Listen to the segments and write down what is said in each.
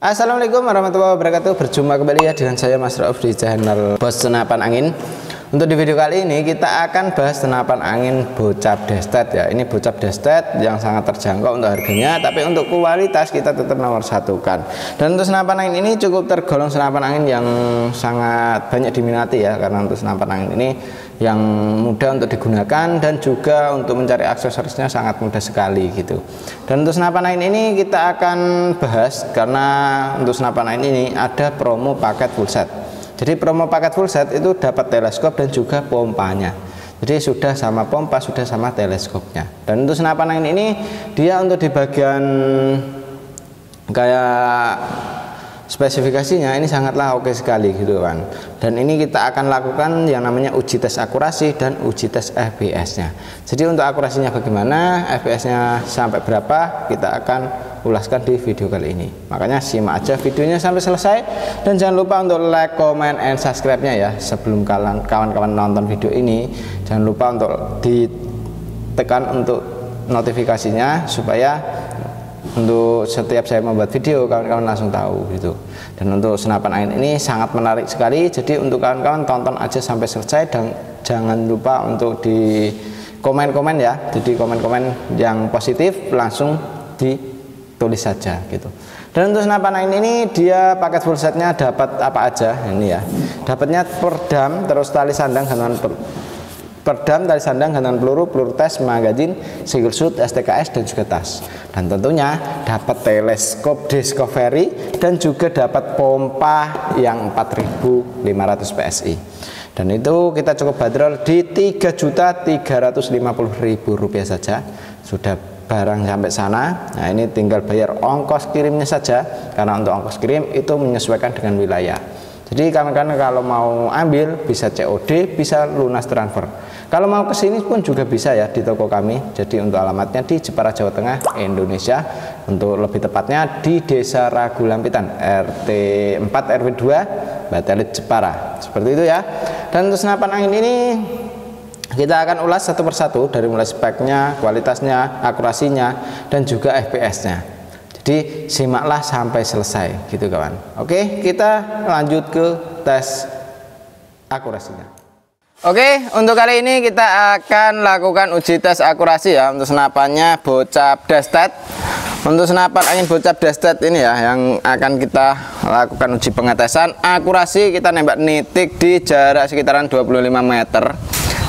Assalamualaikum warahmatullahi wabarakatuh. Berjumpa kembali ya dengan saya Mas Rauf di channel Bos Senapan Angin. Untuk di video kali ini kita akan bahas senapan angin bocap destet ya. Ini bocap destet yang sangat terjangkau untuk harganya, tapi untuk kualitas kita tetap nomor satukan. Dan untuk senapan angin ini cukup tergolong senapan angin yang sangat banyak diminati ya, karena untuk senapan angin ini yang mudah untuk digunakan dan juga untuk mencari aksesorisnya sangat mudah sekali gitu. Dan untuk senapan angin ini kita akan bahas karena untuk senapan angin ini ada promo paket full set. Jadi promo paket full set itu dapat teleskop dan juga pompanya. Jadi sudah sama pompa, sudah sama teleskopnya. Dan untuk senapan angin ini dia untuk di bagian kayak spesifikasinya ini sangatlah oke sekali gitu kan. Dan ini kita akan lakukan yang namanya uji tes akurasi dan uji tes FPS-nya. Jadi untuk akurasinya bagaimana, FPS-nya sampai berapa, kita akan ulaskan di video kali ini. Makanya simak aja videonya sampai selesai dan jangan lupa untuk like, comment, and subscribe-nya ya. Sebelum kawan-kawan nonton video ini, jangan lupa untuk ditekan untuk notifikasinya supaya untuk setiap saya membuat video kawan-kawan langsung tahu gitu. Dan untuk senapan angin ini sangat menarik sekali, jadi untuk kawan-kawan tonton aja sampai selesai dan jangan lupa untuk di komen-komen ya. Jadi komen-komen yang positif langsung ditulis saja gitu. Dan untuk senapan angin ini dia paket full setnya dapat apa aja ini ya. Dapatnya perdam, terus tali sandang, gantungan perdam, tali sandang, gantungan peluru, peluru tes, magazin, single shoot, STKS, dan juga tas. Dan tentunya dapat teleskop discovery dan juga dapat pompa yang 4.500 PSI. Dan itu kita cukup bandrol di Rp3.350.000 saja. Sudah barang sampai sana. Nah ini tinggal bayar ongkos kirimnya saja, karena untuk ongkos kirim itu menyesuaikan dengan wilayah. Jadi kawan-kawan kalau mau ambil bisa COD, bisa lunas transfer. Kalau mau ke sini pun juga bisa ya di toko kami. Jadi untuk alamatnya di Jepara, Jawa Tengah, Indonesia. Untuk lebih tepatnya di Desa Ragulampitan, RT 4 RW 2, Batalit Jepara. Seperti itu ya. Dan untuk senapan angin ini kita akan ulas satu persatu dari mulai speknya, kualitasnya, akurasinya, dan juga FPS-nya. Jadi simaklah sampai selesai gitu kawan. Oke, kita lanjut ke tes akurasinya. Oke, untuk kali ini kita akan lakukan uji tes akurasi ya untuk senapannya bocap destet. Untuk senapan angin bocap destet ini ya yang akan kita lakukan uji pengetesan akurasi. Kita nembak nitik di jarak sekitaran 25 meter.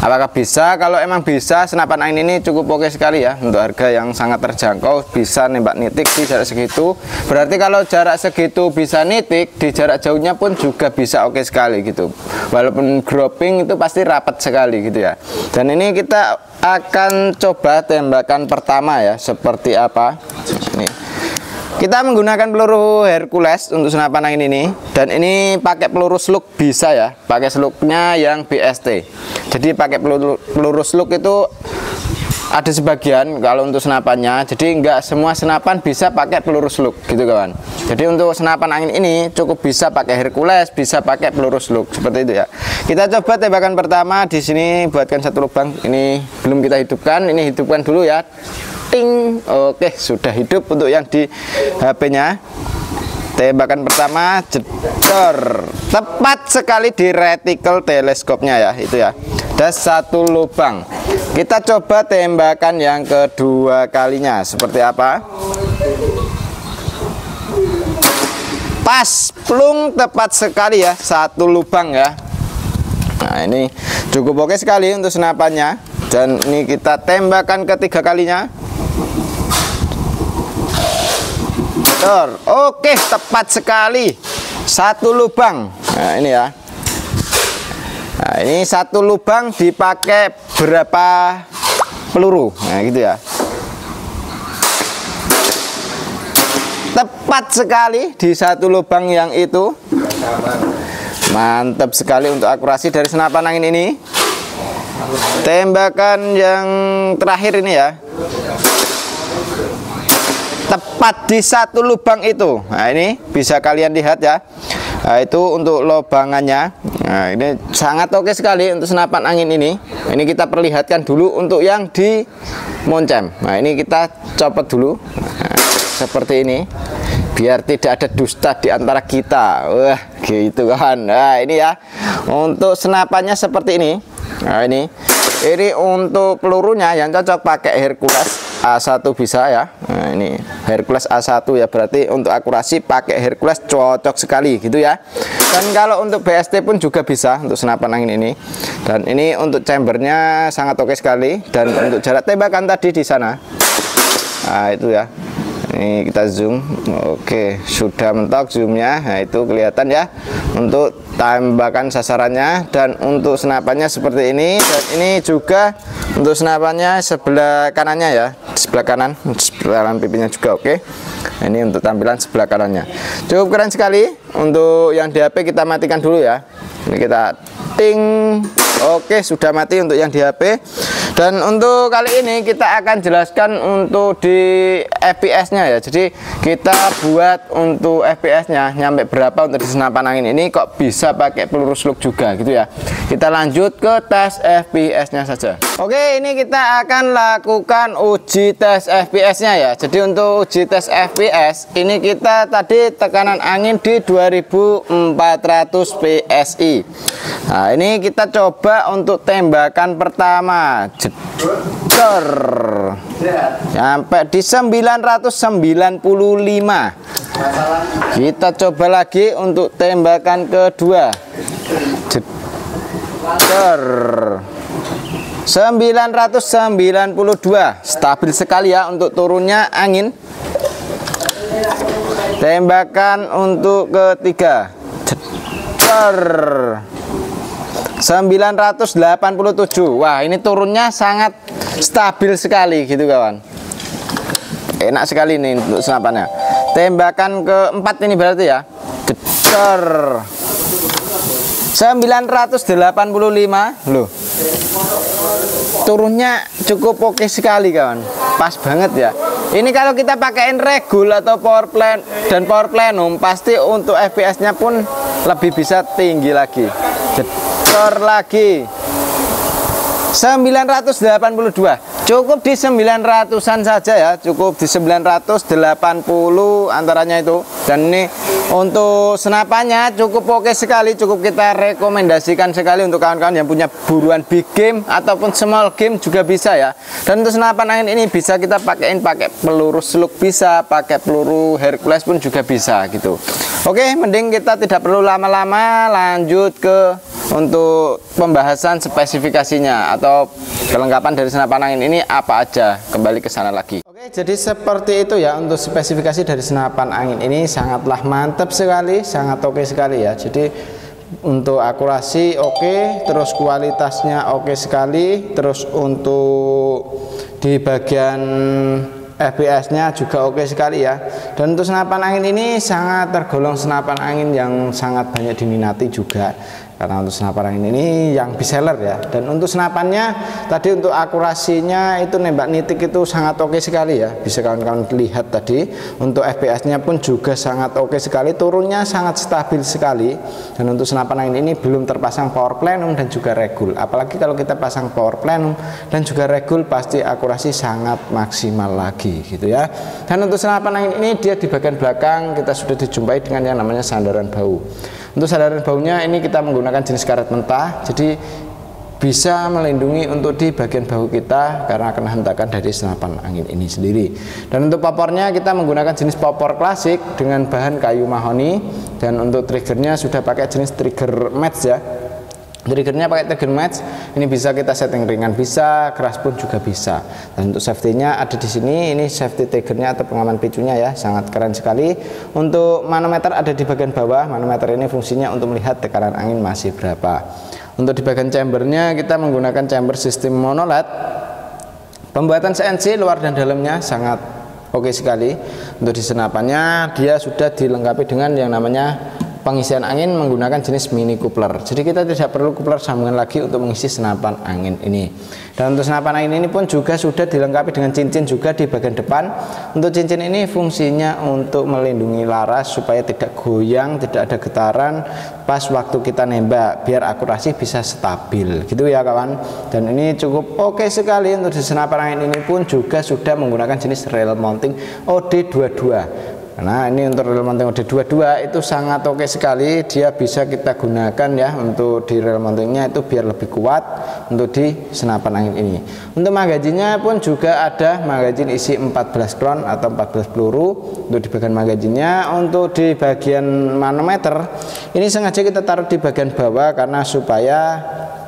Apakah bisa? Kalau emang bisa, senapan angin ini cukup oke sekali ya. Untuk harga yang sangat terjangkau bisa nembak nitik di jarak segitu. Berarti kalau jarak segitu bisa nitik, di jarak jauhnya pun juga bisa oke sekali gitu. Walaupun grouping itu pasti rapat sekali gitu ya. Dan ini kita akan coba tembakan pertama ya, seperti apa. Nih. Kita menggunakan peluru Hercules untuk senapan angin ini, dan ini pakai peluru slug bisa ya, pakai slugnya yang BST. Jadi pakai peluru slug itu ada sebagian kalau untuk senapannya, jadi enggak semua senapan bisa pakai peluru slug gitu kawan. Jadi untuk senapan angin ini cukup bisa pakai Hercules, bisa pakai peluru slug seperti itu ya. Kita coba tembakan pertama di sini, buatkan satu lubang. Ini belum kita hidupkan, ini hidupkan dulu ya. Ting. Oke, sudah hidup untuk yang di HP-nya. Tembakan pertama jedor, tepat sekali di retikel teleskopnya ya, itu ya. Ada satu lubang. Kita coba tembakan yang kedua kalinya seperti apa. Pas, plung, tepat sekali ya, satu lubang ya. Nah ini cukup oke sekali untuk senapannya. Dan ini kita tembakan ketiga kalinya. Oke, tepat sekali, satu lubang. Nah ini ya. Nah ini satu lubang dipakai berapa peluru. Nah gitu ya. Tepat sekali di satu lubang yang itu. Mantap sekali untuk akurasi dari senapan angin ini. Tembakan yang terakhir ini ya, tepat di satu lubang itu. Nah ini bisa kalian lihat ya. Nah itu untuk lubangannya. Nah ini sangat oke sekali untuk senapan angin ini. Ini kita perlihatkan dulu untuk yang di moncem. Nah ini kita copot dulu. Nah, seperti ini. biar tidak ada dusta di antara kita. Wah, gitu kan. Nah, ini ya untuk senapannya seperti ini. Nah, ini untuk pelurunya yang cocok pakai Hercules A1 bisa ya. Nah, ini Hercules A1 ya, berarti untuk akurasi pakai Hercules cocok sekali gitu ya. Dan kalau untuk BST pun juga bisa untuk senapan angin ini. Dan ini untuk chambernya sangat oke sekali. Dan untuk jarak tembakan tadi di sana, nah itu ya, ini kita zoom. Oke, sudah mentok zoomnya. Nah itu kelihatan ya untuk tembakan sasarannya. Dan untuk senapannya seperti ini. Dan ini juga untuk senapannya sebelah kanannya ya, sebelah kanan pipinya juga oke. Nah, ini untuk tampilan sebelah kanannya cukup keren sekali. Untuk yang di HP kita matikan dulu ya. Ini kita ting. Oke, sudah mati untuk yang di HP. Dan untuk kali ini kita akan jelaskan untuk di FPS-nya ya. Jadi kita buat untuk FPS-nya nyampe berapa untuk di senapan angin ini, kok bisa pakai peluru slug juga gitu ya. Kita lanjut ke tes FPS-nya saja. Oke, ini kita akan lakukan uji tes FPS-nya ya. Jadi untuk uji tes FPS ini kita tadi tekanan angin di 2400 PSI. Nah, ini kita coba untuk tembakan pertama. Jedor. Sampai di 995. Kita coba lagi untuk tembakan kedua. Jedor. 992. Stabil sekali ya untuk turunnya angin. Tembakan untuk ketiga. Jedor. 987. Wah, ini turunnya sangat stabil sekali gitu kawan. Enak sekali nih untuk senapannya. Tembakan keempat ini berarti ya. Jedor. 985. Loh. Turunnya cukup oke sekali kawan. Pas banget ya. Ini kalau kita pakaiin regul atau power plan dan power plenum, pasti untuk FPS-nya pun lebih bisa tinggi lagi. Jedor lagi. 982. Cukup di 900-an saja ya, cukup di 980 antaranya itu. Dan ini untuk senapannya cukup oke sekali, cukup kita rekomendasikan sekali untuk kawan-kawan yang punya buruan big game ataupun small game juga bisa ya. Dan untuk senapan angin ini bisa kita pakai peluru slug, bisa pakai peluru Hercules pun juga bisa gitu. Oke, mending kita tidak perlu lama-lama, lanjut ke untuk pembahasan spesifikasinya atau kelengkapan dari senapan angin ini apa aja. Kembali ke sana lagi. Oke, jadi seperti itu ya untuk spesifikasi dari senapan angin ini, sangatlah mantap sekali, sangat oke sekali ya. Jadi untuk akurasi oke, terus kualitasnya oke sekali, terus untuk di bagian FPS-nya juga oke sekali ya. Dan untuk senapan angin ini sangat tergolong senapan angin yang sangat banyak diminati juga. Karena untuk senapan angin ini yang best seller ya. Dan untuk senapannya tadi untuk akurasinya itu nembak nitik itu sangat oke sekali ya. Bisa kawan-kawan lihat tadi. Untuk FPS-nya pun juga sangat oke sekali. Turunnya sangat stabil sekali. Dan untuk senapan angin ini belum terpasang power plenum dan juga regul. Apalagi kalau kita pasang power plenum dan juga regul, pasti akurasi sangat maksimal lagi gitu ya. Dan untuk senapan angin ini dia di bagian belakang kita sudah dijumpai dengan yang namanya sandaran bau. Untuk sandaran baunya ini kita menggunakan jenis karet mentah, jadi bisa melindungi untuk di bagian bahu kita karena kena hentakan dari senapan angin ini sendiri. Dan untuk popornya kita menggunakan jenis popor klasik dengan bahan kayu mahoni. Dan untuk triggernya sudah pakai jenis trigger match ya. Triggernya pakai trigger match. Ini bisa kita setting ringan, bisa keras pun juga bisa. Dan untuk safety-nya ada di sini. Ini safety triggernya atau pengaman picunya ya, sangat keren sekali. Untuk manometer ada di bagian bawah. Manometer ini fungsinya untuk melihat tekanan angin masih berapa. Untuk di bagian chambernya kita menggunakan chamber sistem monoled. Pembuatan CNC luar dan dalamnya sangat oke sekali. Untuk di senapannya dia sudah dilengkapi dengan yang namanya pengisian angin menggunakan jenis mini coupler. Jadi kita tidak perlu coupler sambungan lagi untuk mengisi senapan angin ini. Dan untuk senapan angin ini pun juga sudah dilengkapi dengan cincin juga di bagian depan. Untuk cincin ini fungsinya untuk melindungi laras supaya tidak goyang, tidak ada getaran pas waktu kita nembak, biar akurasi bisa stabil gitu ya kawan. Dan ini cukup oke sekali. Untuk di senapan angin ini pun juga sudah menggunakan jenis rail mounting OD22. Karena ini untuk rel mounting OD22 itu sangat oke sekali, dia bisa kita gunakan ya untuk di rel mountingnya itu biar lebih kuat untuk di senapan angin ini. Untuk magazinnya pun juga ada magazin isi 14 klon atau 14 peluru untuk di bagian magazinnya. Untuk di bagian manometer ini sengaja kita taruh di bagian bawah karena supaya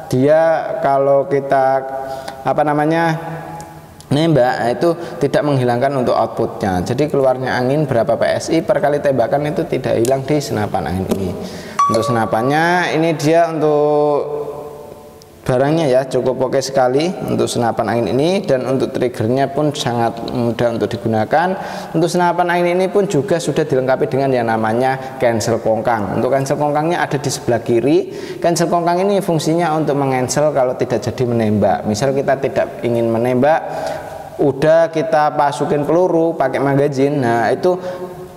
dia kalau kita nembak itu tidak menghilangkan untuk outputnya. Jadi keluarnya angin berapa PSI per kali tembakan itu tidak hilang di senapan angin ini. Untuk senapannya ini dia untuk barangnya ya cukup oke sekali untuk senapan angin ini, dan untuk triggernya pun sangat mudah untuk digunakan. Untuk senapan angin ini pun juga sudah dilengkapi dengan yang namanya cancel kongkang. Untuk cancel kongkangnya ada di sebelah kiri. Cancel kongkang ini fungsinya untuk mengancel kalau tidak jadi menembak. Misal kita tidak ingin menembak, udah kita masukin peluru pakai magazin, nah itu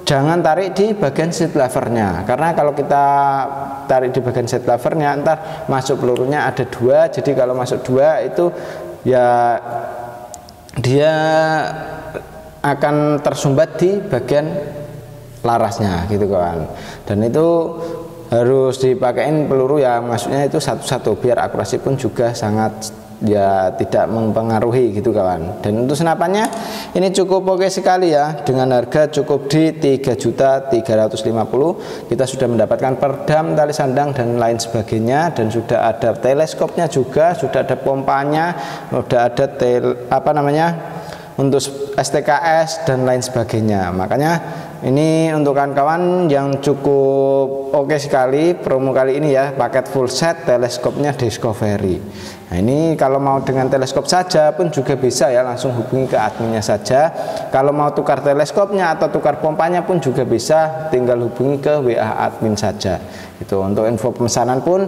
jangan tarik di bagian seat levernya, karena kalau kita tarik di bagian seat levernya ntar masuk pelurunya ada dua, jadi kalau masuk dua itu ya dia akan tersumbat di bagian larasnya gitu kan. Dan itu harus dipakein peluru yang masuknya itu satu-satu biar akurasi pun juga sangat ya tidak mempengaruhi gitu kawan. Dan untuk senapannya ini cukup oke sekali ya, dengan harga cukup di 3.350.000 kita sudah mendapatkan perdam, tali sandang dan lain sebagainya, dan sudah ada teleskopnya juga, sudah ada pompanya, sudah ada untuk STKS dan lain sebagainya. Makanya ini untuk kawan-kawan yang cukup oke sekali promo kali ini ya, paket full set teleskopnya Discovery. Nah ini kalau mau dengan teleskop saja pun juga bisa ya, langsung hubungi ke adminnya saja. Kalau mau tukar teleskopnya atau tukar pompanya pun juga bisa, tinggal hubungi ke WA admin saja. Itu untuk info pemesanan pun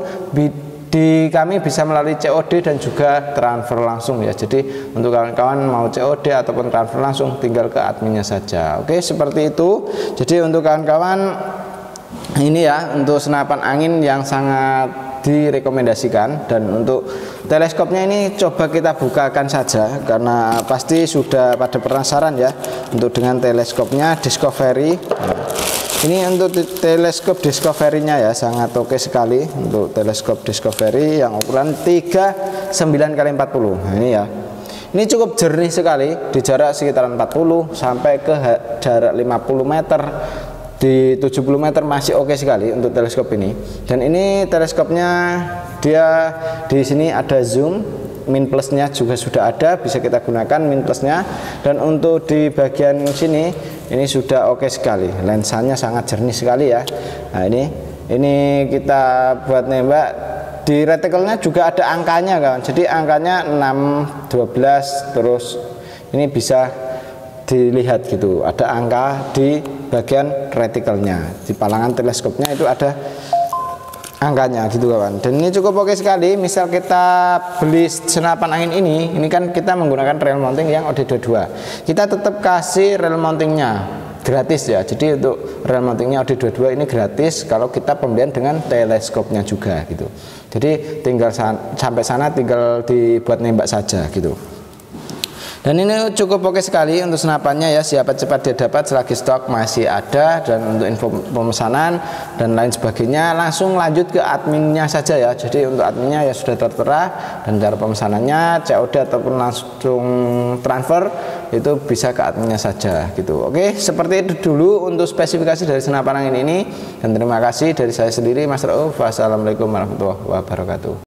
di kami bisa melalui COD dan juga transfer langsung ya. Jadi untuk kawan-kawan mau COD ataupun transfer langsung tinggal ke adminnya saja. Oke, seperti itu. Jadi untuk kawan-kawan ini ya untuk senapan angin yang sangat direkomendasikan. Dan untuk teleskopnya ini coba kita bukakan saja karena pasti sudah pada penasaran ya untuk dengan teleskopnya Discovery. Ini untuk teleskop Discovery-nya ya, sangat oke sekali untuk teleskop Discovery yang ukuran 39x40. Nah ini ya, ini cukup jernih sekali di jarak sekitaran 40 sampai ke jarak 50 meter, di 70 meter masih oke sekali untuk teleskop ini. Dan ini teleskopnya dia di sini ada zoom, min plusnya juga sudah ada, bisa kita gunakan min plusnya. Dan untuk di bagian sini ini sudah oke sekali, lensanya sangat jernih sekali ya. Nah ini kita buat nembak, di retikelnya juga ada angkanya kawan. Jadi angkanya 6, 12, terus ini bisa dilihat gitu, ada angka di bagian retikelnya, di palangan teleskopnya itu ada angkanya gitu kawan. Dan ini cukup oke sekali. Misal kita beli senapan angin ini kan kita menggunakan rel mounting yang OD22, kita tetap kasih rel mountingnya gratis ya. Jadi untuk rel mountingnya OD22 ini gratis kalau kita pembelian dengan teleskopnya juga gitu. Jadi tinggal sampai sana tinggal dibuat nembak saja gitu. Dan ini cukup oke sekali untuk senapannya ya, siapa cepat dia dapat selagi stok masih ada. Dan untuk info pemesanan dan lain sebagainya langsung lanjut ke adminnya saja ya. Jadi untuk adminnya ya sudah tertera, dan cara pemesanannya COD ataupun langsung transfer itu bisa ke adminnya saja gitu. Oke, seperti itu dulu untuk spesifikasi dari senapan angin ini, dan terima kasih dari saya sendiri Mas Rauf. Wassalamualaikum warahmatullahi wabarakatuh.